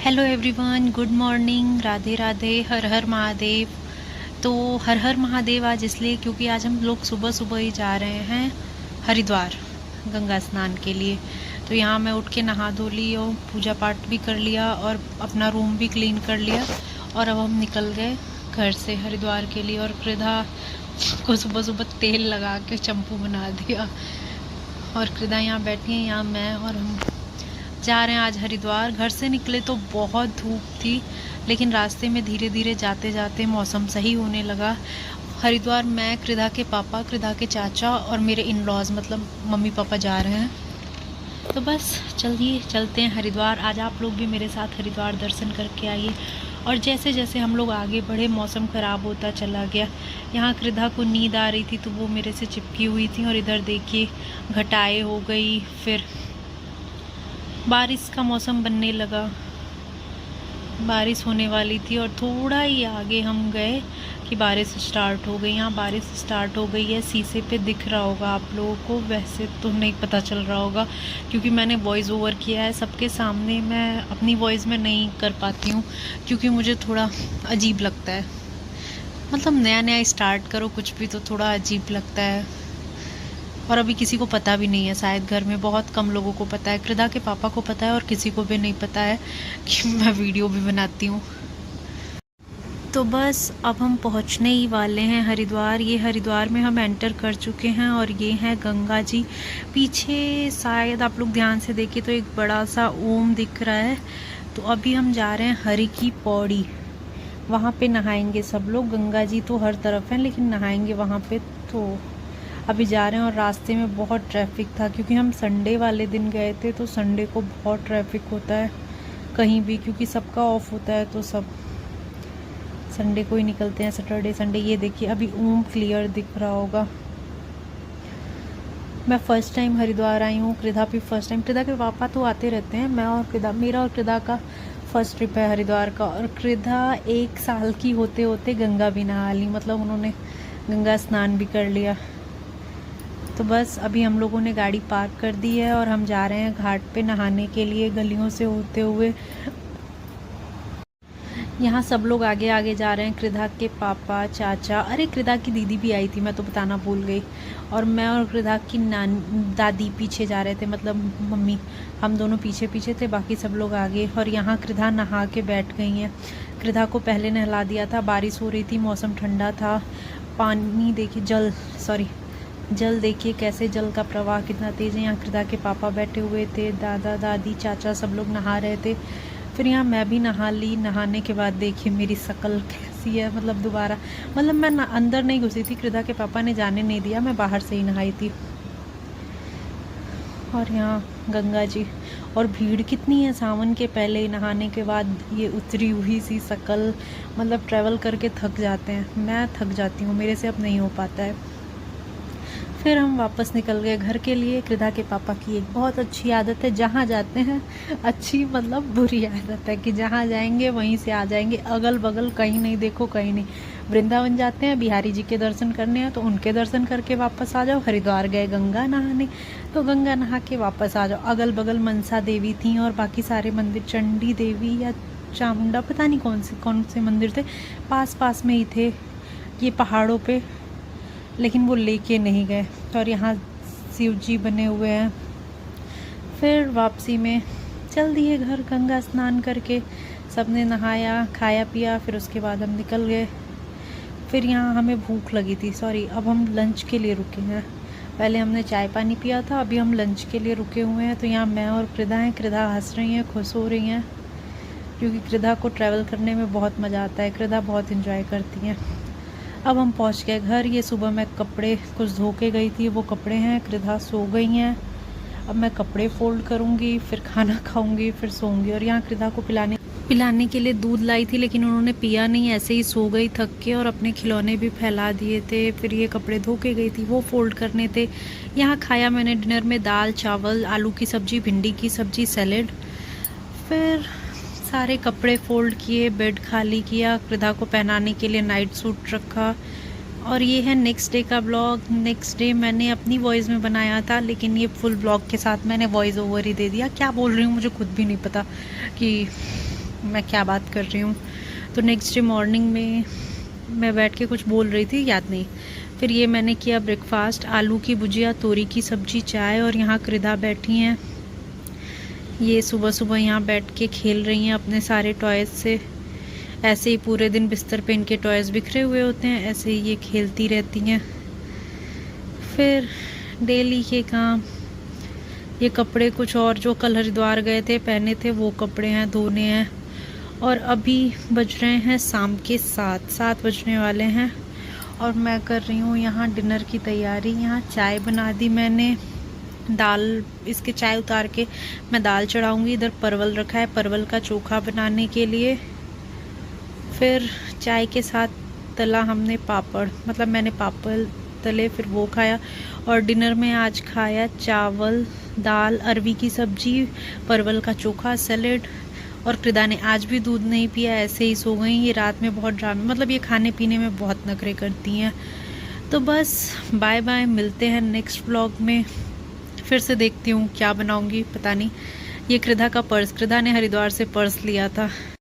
Hello everyone, good morning, Radhe Radhe, Har Har Mahadev. तो हर हर महादेव आज इसलिए क्योंकि आज हम लोग सुबह सुबह ही जा रहे हैं हरिद्वार गंगा स्नान के लिए। तो यहाँ मैं उठ के नहा धो ली और पूजा पाठ भी कर लिया और अपना रूम भी क्लीन कर लिया और अब हम निकल गए घर से हरिद्वार के लिए। और कृधा को सुबह सुबह तेल लगा के चंपू बना दिया और कृधा यहाँ बैठी है, यहाँ मैं और हम जा रहे हैं आज हरिद्वार। घर से निकले तो बहुत धूप थी, लेकिन रास्ते में धीरे धीरे जाते जाते मौसम सही होने लगा। हरिद्वार मैं, कृधा के पापा, कृधा के चाचा और मेरे इन लॉज मतलब मम्मी पापा जा रहे हैं। तो बस चलिए चलते हैं हरिद्वार। आज आप लोग भी मेरे साथ हरिद्वार दर्शन करके आइए। और जैसे जैसे हम लोग आगे बढ़े मौसम ख़राब होता चला गया। यहाँ कृधा को नींद आ रही थी तो वो मेरे से चिपकी हुई थी और इधर देखिए घटाए हो गई। फिर बारिश का मौसम बनने लगा, बारिश होने वाली थी और थोड़ा ही आगे हम गए कि बारिश स्टार्ट हो गई। यहाँ बारिश स्टार्ट हो गई है, शीशे पे दिख रहा होगा आप लोगों को, वैसे तो नहीं पता चल रहा होगा क्योंकि मैंने वॉइस ओवर किया है सबके सामने। मैं अपनी वॉइस में नहीं कर पाती हूँ क्योंकि मुझे थोड़ा अजीब लगता है, मतलब नया नया स्टार्ट करो कुछ भी तो थोड़ा अजीब लगता है। और अभी किसी को पता भी नहीं है, शायद घर में बहुत कम लोगों को पता है। कृधा के पापा को पता है और किसी को भी नहीं पता है कि मैं वीडियो भी बनाती हूँ। तो बस अब हम पहुँचने ही वाले हैं हरिद्वार। ये हरिद्वार में हम एंटर कर चुके हैं और ये हैं गंगा जी। पीछे शायद आप लोग ध्यान से देखिए तो एक बड़ा सा ओम दिख रहा है। तो अभी हम जा रहे हैं हरि की पौड़ी, वहाँ पे नहाएंगे सब लोग। गंगा जी तो हर तरफ हैं लेकिन नहाएंगे वहाँ पे। तो अभी जा रहे हैं और रास्ते में बहुत ट्रैफिक था क्योंकि हम संडे वाले दिन गए थे। तो संडे को बहुत ट्रैफिक होता है कहीं भी क्योंकि सबका ऑफ होता है, तो सब संडे को ही निकलते हैं, सैटरडे संडे। ये देखिए अभी ओम क्लियर दिख रहा होगा। मैं फ़र्स्ट टाइम हरिद्वार आई हूँ, कृधा भी फर्स्ट टाइम। कृधा के पापा तो आते रहते हैं, मैं और कृधा, मेरा और कृधा का फर्स्ट ट्रिप है हरिद्वार का। और कृधा 1 साल की होते होते गंगा भी नहा ली, मतलब उन्होंने गंगा स्नान भी कर लिया। तो बस अभी हम लोगों ने गाड़ी पार्क कर दी है और हम जा रहे हैं घाट पे नहाने के लिए गलियों से होते हुए। यहाँ सब लोग आगे आगे जा रहे हैं, कृधा के पापा, चाचा, अरे कृधा की दीदी भी आई थी, मैं तो बताना भूल गई। और मैं और कृधा की दादी पीछे जा रहे थे, मतलब मम्मी, हम दोनों पीछे पीछे थे, बाकी सब लोग आगे। और यहाँ कृधा नहा के बैठ गई हैं। कृधा को पहले नहला दिया था, बारिश हो रही थी, मौसम ठंडा था। पानी देखिए, जल देखिए कैसे, जल का प्रवाह कितना तेज़ है। यहाँ कृधा के पापा बैठे हुए थे, दादा दादी चाचा सब लोग नहा रहे थे। फिर यहाँ मैं भी नहा ली। नहाने के बाद देखिए मेरी शक्ल कैसी है, मतलब दोबारा, मतलब मैं अंदर नहीं घुसी थी, कृधा के पापा ने जाने नहीं दिया, मैं बाहर से ही नहाई थी। और यहाँ गंगा जी, और भीड़ कितनी है सावन के पहले ही नहाने के बाद। ये उतरी हुई सी शक्ल, मतलब ट्रैवल करके थक जाते हैं, मैं थक जाती हूँ, मेरे से अब नहीं हो पाता है। फिर हम वापस निकल गए घर के लिए। कृधा के पापा की एक बहुत अच्छी आदत है, जहाँ जाते हैं, अच्छी मतलब बुरी आदत है कि जहाँ जाएंगे वहीं से आ जाएंगे, अगल बगल कहीं नहीं देखो, कहीं नहीं। वृंदावन जाते हैं बिहारी जी के दर्शन करने हैं तो उनके दर्शन करके वापस आ जाओ। हरिद्वार गए गंगा नहाने तो गंगा नहा के वापस आ जाओ। अगल बगल मनसा देवी थी और बाकी सारे मंदिर, चंडी देवी या चामुंडा, पता नहीं कौन से मंदिर थे, पास पास में ही थे ये पहाड़ों पे, लेकिन वो लेके नहीं गए। और यहाँ शिव जी बने हुए हैं। फिर वापसी में चल दिए घर गंगा स्नान करके, सबने नहाया खाया पिया, फिर उसके बाद हम निकल गए। फिर यहाँ हमें भूख लगी थी, सॉरी, अब हम लंच के लिए रुके हैं। पहले हमने चाय पानी पिया था, अभी हम लंच के लिए रुके हुए हैं। तो यहाँ मैं और कृधा हैं, कृधा हंस रही हैं, खुश हो रही हैं क्योंकि कृधा को ट्रैवल करने में बहुत मज़ा आता है, कृधा बहुत इन्जॉय करती हैं। अब हम पहुंच गए घर। ये सुबह मैं कपड़े कुछ धो के गई थी, वो कपड़े हैं, कृधा सो गई हैं। अब मैं कपड़े फोल्ड करूंगी, फिर खाना खाऊंगी, फिर सोऊंगी। और यहाँ कृधा को पिलाने के लिए दूध लाई थी लेकिन उन्होंने पिया नहीं, ऐसे ही सो गई थक के और अपने खिलौने भी फैला दिए थे। फिर ये कपड़े धो के गई थी, वो फोल्ड करने थे। यहाँ खाया मैंने डिनर में दाल चावल, आलू की सब्ज़ी, भिंडी की सब्ज़ी, सैलेड। फिर सारे कपड़े फोल्ड किए, बेड खाली किया, कृधा को पहनाने के लिए नाइट सूट रखा। और ये है नेक्स्ट डे का ब्लॉग। नेक्स्ट डे मैंने अपनी वॉइस में बनाया था लेकिन ये फुल ब्लॉग के साथ मैंने वॉइस ओवर ही दे दिया। क्या बोल रही हूँ मुझे खुद भी नहीं पता कि मैं क्या बात कर रही हूँ। तो नेक्स्ट डे मॉर्निंग में मैं बैठ के कुछ बोल रही थी, याद नहीं। फिर ये मैंने किया ब्रेकफास्ट, आलू की भुजिया, तोरी की सब्जी, चाय, और यहाँ कृदा बैठी हैं। ये सुबह सुबह यहाँ बैठ के खेल रही हैं अपने सारे टॉयज़ से। ऐसे ही पूरे दिन बिस्तर पे इनके टॉयज़ बिखरे हुए होते हैं, ऐसे ही ये खेलती रहती हैं। फिर डेली के काम, ये कपड़े कुछ और जो कल हरिद्वार गए थे पहने थे वो कपड़े हैं, धोने हैं। और अभी बज रहे हैं शाम के 7 बजने वाले हैं और मैं कर रही हूँ यहाँ डिनर की तैयारी। यहाँ चाय बना दी मैंने, दाल, इसके चाय उतार के मैं दाल चढ़ाऊँगी। इधर परवल रखा है, परवल का चोखा बनाने के लिए। फिर चाय के साथ तला हमने पापड़, मतलब मैंने पापड़ तले, फिर वो खाया। और डिनर में आज खाया चावल, दाल, अरवी की सब्जी, परवल का चोखा, सैलेड। और कृदा ने आज भी दूध नहीं पिया, ऐसे ही सो गई। ये रात में बहुत ड्रामे, मतलब ये खाने पीने में बहुत नखरे करती हैं। तो बस बाय बाय, मिलते हैं नेक्स्ट व्लॉग में। फिर से देखती हूँ क्या बनाऊँगी, पता नहीं। ये कृदा का पर्स, कृदा ने हरिद्वार से पर्स लिया था।